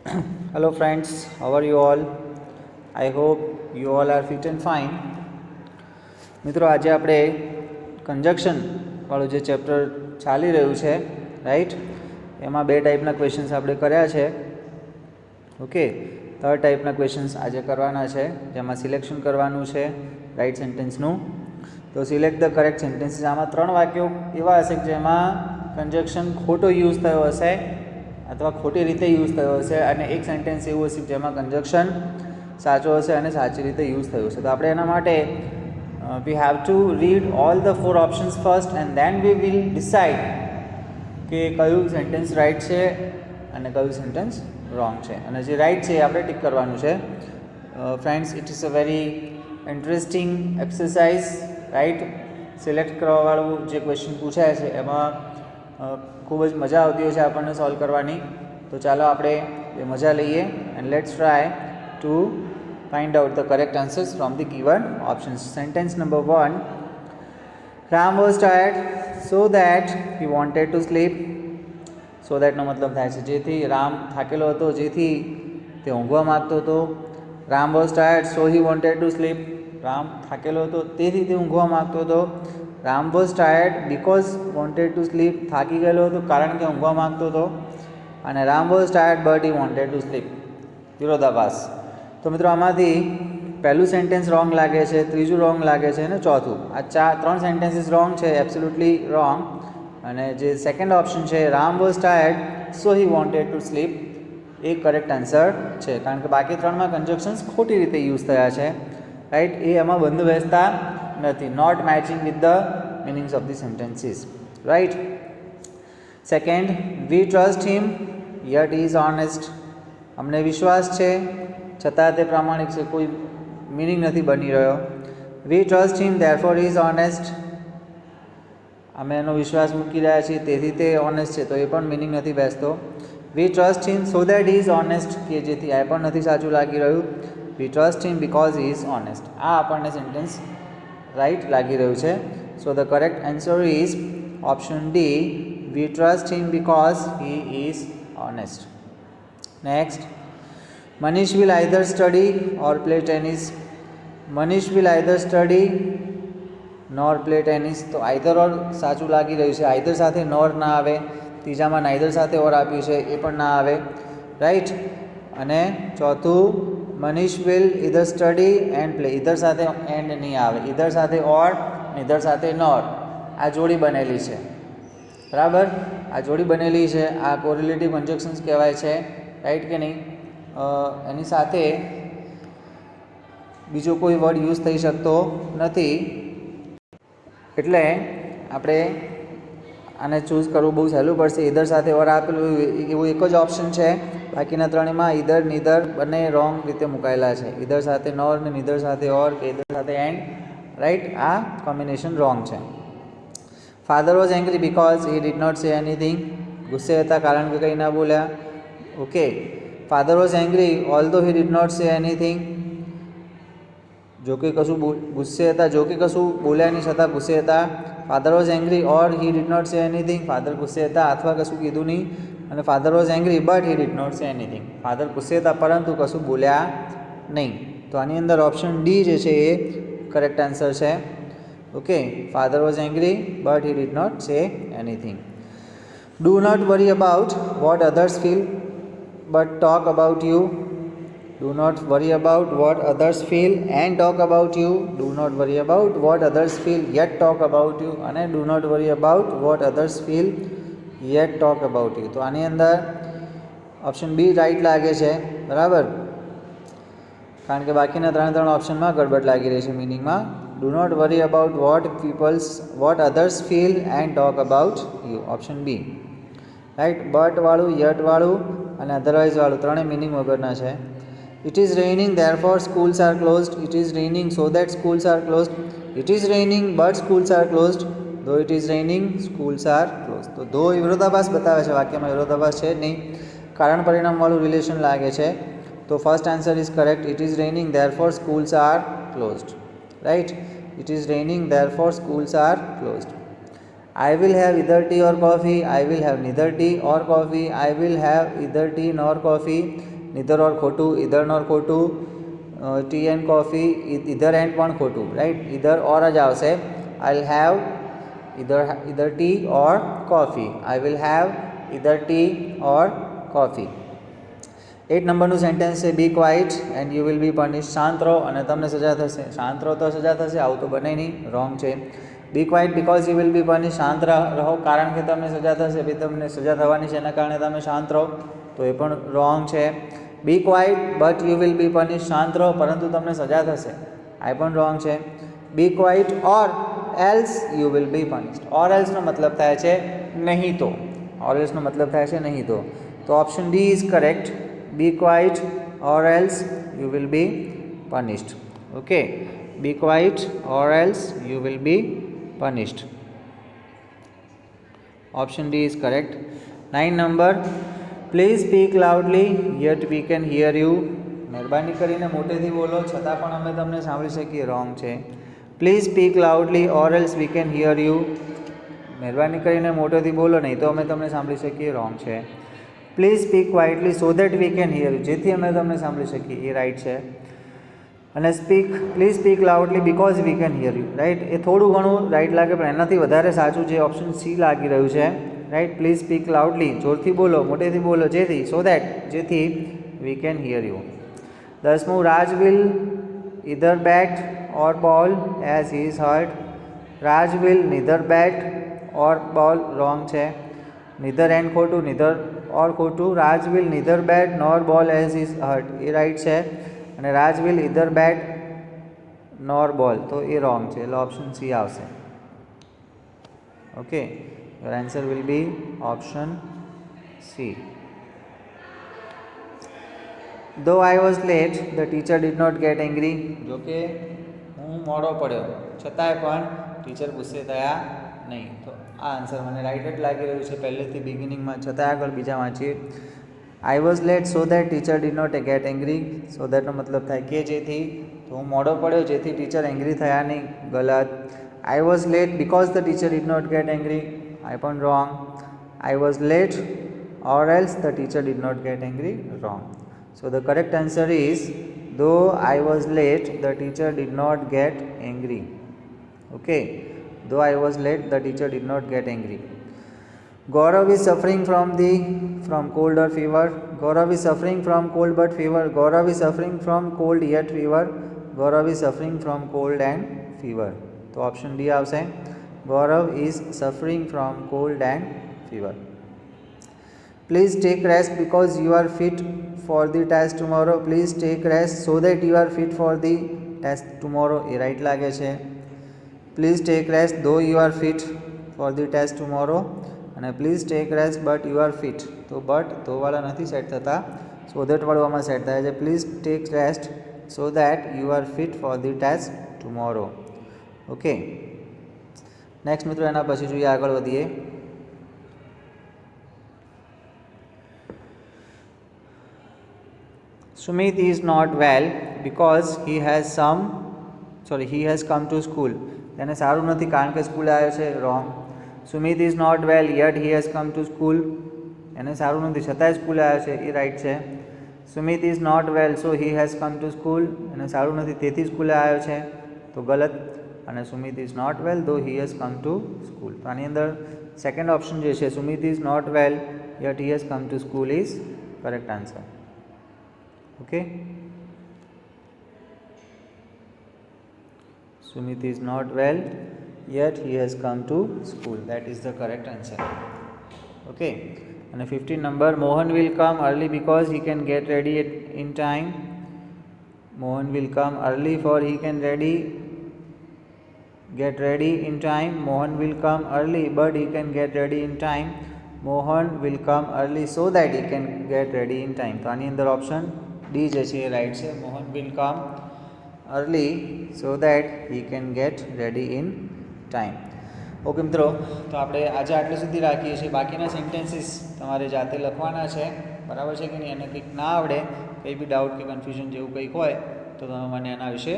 Hello friends, how are you all? I hope you all are fit and fine. મિત્રો આજે આપણે conjunction વાળું જે ચેપ્ટર ચાલી રહ્યું છે રાઈટ, એમાં બે ટાઈપના ક્વેશ્ચન્સ આપણે કર્યા છે. ઓકે, થર્ડ ટાઈપના ક્વેશ્ચન્સ આજે કરવાના છે, જેમાં સિલેક્શન કરવાનું છે રાઈટ સેન્ટેન્સનું. તો સિલેક્ટ ધ કરેક્ટ સેન્ટેન્સીસ. આમાં 3 વાક્યો એવા હશે કે જેમાં કન્જક્શન ખોટો યુઝ થયો હશે અથવા ખોટી રીતે યુઝ થયો હશે, અને એક સેન્ટેન્સ એવું હશે જેમાં કન્જક્શન સાચો હશે અને સાચી રીતે યુઝ થયું હશે. તો આપણે એના માટે we have to read all the 4 options first and then we will decide કે કયું સેન્ટેન્સ રાઈટ છે અને કયું સેન્ટેન્સ રોંગ છે, અને જે રાઈટ છે એ આપણે ટિક કરવાનું છે. Friends, it is a very interesting exercise right. Select કરવાવાળું જે ક્વેશ્ચન પૂછાય છે એમાં ખૂબ જ મજા આવતી હોય છે આપણને સોલ્વ કરવાની. તો ચાલો આપણે એ મજા લઈએ and let's try to find out the correct answers from the given options. Sentence number 1. Ram was tired so that he wanted to sleep. So that નો મતલબ થાય છે જેથી રામ થાકેલો હતો, જેથી તે ઊંઘવા માંગતો હતો. Ram was tired so he wanted to sleep. Ram થાકેલો હતો તેથી તે ઊંઘવા માંગતો હતો. Ram was tired because wanted to sleep. થાકી ગયેલો હતો કારણ કે ઊંઘવા માંગતો હતો. અને Ram was tired but he wanted to sleep. વિરોધાભાસ. તો મિત્રો આમાંથી પહેલું સેન્ટેન્સ રોંગ લાગે છે, ત્રીજું રોંગ લાગે છે અને ચોથું. આ 3 સેન્ટેન્સીસ રોંગ છે, એબ્સોલ્યુટલી રોંગ. અને જે સેકન્ડ ઓપ્શન છે Ram was tired so he wanted to sleep, A correct answer છે, કારણ કે બાકી 3માં કન્જક્શન્સ ખોટી રીતે યુઝ થયા છે રાઈટ. એ એમાં બંધ બેસતા નથી, not matching with the meanings of the sentences right. Second, we trust him yet is honest. અમને વિશ્વાસ છે છતાં તે પ્રામાણિક છે, કોઈ મિનિંગ નથી બની રહ્યો. We trust him therefore is honest. અમે એનો વિશ્વાસ મૂકી રહ્યા છીએ તેથી તે ઓનેસ્ટ છે, તો એ પણ મિનિંગ નથી બેસતો. We trust him so that is honest, કે જેથી આ પણ નથી સાચું લાગી રહ્યું. We trust him because is honest, આ આપણને સેન્ટેન્સ રાઈટ લાગી રહ્યું છે. So the correct answer is option D, we trust him because he is honest. Next, Manish will either study or play tennis. Manish will either study nor play tennis. તો either or સાચું લાગી રહ્યું છે. either સાથે nor ના આવે, ત્રીજામાં neither સાથે or આપ્યું છે એ પણ ના આવે રાઈટ. અને ચોથું, Manish will either study and play. either સાથે and નહીં આવે, either સાથે or, neither સાથે nor, આ જોડી બનેલી છે બરાબર. આ જોડી બનેલી છે, આ કોરિલેટિવ કન્જક્શન્સ કહેવાય છે રાઈટ કે નહીં. એની સાથે બીજો કોઈ વર્ડ યુઝ થઈ શકતો નથી, એટલે આપણે આને ચૂઝ કરવું બહુ સહેલું પડશે. ઈધર સાથે ઓર આપેલું એવું એક જ ઓપ્શન છે, બાકીના 3માં ઈધર નીધર બંને રોંગ રીતે મુકાયેલા છે. ઈધર સાથે નોર ને નીધર સાથે ઓર કે ઈધર સાથે એન્ડ રાઈટ, આ કોમ્બિનેશન રોંગ છે. Father was angry because he did not say anything. ગુસ્સે હતા કારણ કે કંઈ ના બોલ્યા. Okay, father was angry although he did not say anything. જો કે કશું ગુસ્સે હતા, જો કે કશું બોલ્યા નહીં છતાં ગુસ્સે હતા. Father was angry or he did not say anything. Father ગુસ્સે હતા અથવા કશું કીધું નહીં. અને father was angry but he did not say anything. Father ગુસ્સે હતા પરંતુ કશું બોલ્યા નહીં. તો આની અંદર ઓપ્શન ડી જે છે એ કરેક્ટ આન્સર છે. Okay, father was angry but he did not say anything. Do not worry about what others feel but talk about you. Do not worry about what others feel and talk about you. Do not worry about what others feel yet talk about you. અને do not worry about what others feel yet talk about you. તો આની અંદર option B right લાગે છે બરાબર, કારણ કે બાકીના 3 ઓપ્શનમાં ગડબડ લાગી રહી છે મિનિંગમાં. Do not worry about what others feel and talk about you. Option B right. But વાળું, યટ વાળું અને અધરવાઇઝ વાળું ત્રણેય મિનિંગ વગરના છે. It is raining therefore schools are closed. It is raining so that schools are closed. It is raining but schools are closed. Though it is raining schools are closed. તો though વિરોધાભાસ બતાવે છે, વાક્યમાં વિરોધાભાસ છે જ નહીં, કારણ પરિણામ વાળું રિલેશન લાગે છે. તો first answer is correct. It is raining therefore schools are closed right. It is raining therefore schools are closed. I will have either tea or coffee. I will have neither tea or coffee. I will have either tea nor coffee. neither or ખોટું, either nor ખોટું, tea and coffee, either and પણ ખોટું, right. either or જ આવશે. I'll have either tea or coffee. I will have either tea or coffee. 8 નંબરનું sentence છે be quiet and you will be punish. શાંત રહો અને તમને સજા થશે. શાંત રહો તો સજા થશે, આવું તો બને નહીં, રોંગ છે. Be quiet because you will be punish. શાંત રહો કારણ કે તમને સજા થશે, બી તમને સજા થવાની છે એના કારણે તમે શાંત રહો, તો એ પણ રોંગ છે. Be quiet but you will be punish. શાંત રહો પરંતુ તમને સજા થશે, આ પણ રોંગ છે. Be quiet or else you will be punished. Or એલ્સનો મતલબ થાય છે નહીં તો. ઓર એલ્સનો મતલબ થાય છે નહીં તો. તો option D is correct. Be quiet or else you will be punished. Okay. Be quiet or else you will be punished. Option D is correct. 9 number. Please speak loudly yet we can hear you. મહેરબાની કરીને મોટેથી બોલો છતાં પણ અમે તમને સાંભળી શકીએ, રોંગ છે. Please speak loudly or else we can hear you. મહેરબાની કરીને મોટેથી બોલો નહીં તો અમે તમને સાંભળી શકીએ, રોંગ છે. Please speak quietly so that we can hear you. જેથી અમે તમને સાંભળી શકીએ, એ રાઈટ છે. અને please speak loudly because we can hear you, right. એ થોડું ઘણું રાઈટ લાગે પણ એનાથી વધારે સાચું જે ઓપ્શન સી લાગી રહ્યું છે, રાઈટ. પ્લીઝ સ્પીક લાઉડલી, જોરથી બોલો, મોટેથી બોલો, જેથી, સો દેટ, જેથી વી કેન હિયર યુ. 10મું, Raj will either bat or bowl as he is hurt. Raj will neither bat or bowl, wrong છે. નીધર એન્ડ ખોટું, નીધર ઓર ખોટું. રાજ વિલ નીધર બેટ નોર બોલ as is hurt, A right છે. અને રાજ વિલ ઇધર બેટ નોર બોલ, તો એ રોંગ છે, એટલે ઓપ્શન સી આવશે. Okay, your answer will be option C. Though I was late the teacher did not get angry. જોકે હું મોડો પડ્યો છતાંય પણ ટીચર ગુસ્સે થયા નહીં, તો આ આન્સર મને રાઈટ જ લાગી રહ્યું છે પહેલેથી બિગિનિંગમાં, છતાં આગળ બીજા વાંચીએ. I was late so that teacher did not get angry. So દેટનો મતલબ થાય કે જેથી, તો હું મોડો પડ્યો જેથી ટીચર એંગ્રી થયા નહીં, ગલત. I was late because the teacher did not get angry, આ પણ wrong. I was late or else the teacher did not get angry, wrong. So the correct answer is though I was late the teacher did not get angry. Okay. Though I was late, the teacher did not get angry. Gaurav is suffering from cold or fever. Gaurav is suffering from cold but fever. Gaurav is suffering from cold yet fever. Gaurav is suffering from cold and fever. So option D આવશે. Gaurav is suffering from cold and fever. Please take rest because you are fit for the test tomorrow. Please take rest so that you are fit for the test tomorrow. એ right લાગે છે. Please take rest though you are fit for the test tomorrow. અને please take rest but you are fit, તો but ધોવાળા નથી set થતા, so દેટવાળું આમાં સેટ થાય છે. Please take rest so that you are fit for the test tomorrow. Okay. Next મિત્રો એના પછી જોઈએ, આગળ વધીએ. Sumit is not well because he has come to school. તેને સારું નથી કારણ કે સ્કૂલે આવ્યો છે, wrong. Sumit is not well yet he has come to school. એને સારું નથી છતાંય સ્કૂલે આવ્યો છે, એ રાઈટ છે. Sumit is not well so he has come to school. એને સારું નથી તેથી સ્કૂલે આવ્યો છે, તો ગલત. અને Sumit is not well though he has come to school, તો આની અંદર સેકન્ડ ઓપ્શન જે છે Sumit is not well yet he has come to school is correct answer. Okay. Sumit is not well yet he has come to school. That is the correct answer. Okay. And 15 number, Mohan will come early because he can get ready in time. Mohan will come early for he can get ready in time. Mohan will come early but he can get ready in time. Mohan will come early so that he can get ready in time. તો આની અંદર option D જે છે એ right છે. Mohan will come early so that he can get ready in time. Okay મિત્રો, તો આપણે આજે આટલે સુધી રાખીએ છીએ. બાકીના સેન્ટેન્સીસ તમારે જાતે લખવાના છે, બરાબર છે કે નહીં. અને કંઈક ના આવડે, કંઈ બી ડાઉટ કે કન્ફ્યુઝન જેવું કંઈક હોય તો તમે મને એના વિશે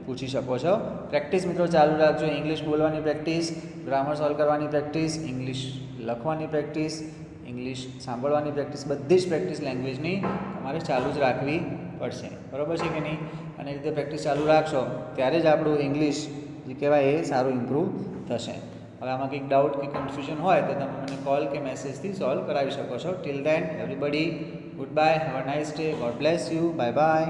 પૂછી શકો છો. પ્રેક્ટિસ મિત્રો ચાલુ રાખજો. ઇંગ્લિશ બોલવાની પ્રેક્ટિસ, ગ્રામર સોલ્વ કરવાની પ્રેક્ટિસ, ઇંગ્લિશ લખવાની પ્રેક્ટિસ, ઇંગ્લિશ સાંભળવાની પ્રેક્ટિસ, બધી જ પ્રેક્ટિસ લેંગ્વેજની તમારે ચાલુ જ રાખવી પડશે, બરાબર છે કે નહીં? અને એ રીતે પ્રેક્ટિસ ચાલુ રાખશો ત્યારે જ આપણું ઇંગ્લિશ જે કહેવાય એ સારું ઇમ્પ્રૂવ થશે. હવે આમાં કંઈક ડાઉટ કે કન્ફ્યુઝન હોય તો તમે મને કોલ કે મેસેજથી સોલ્વ કરાવી શકો છો. Till then everybody good bye, have a nice day, God bless you, bye bye.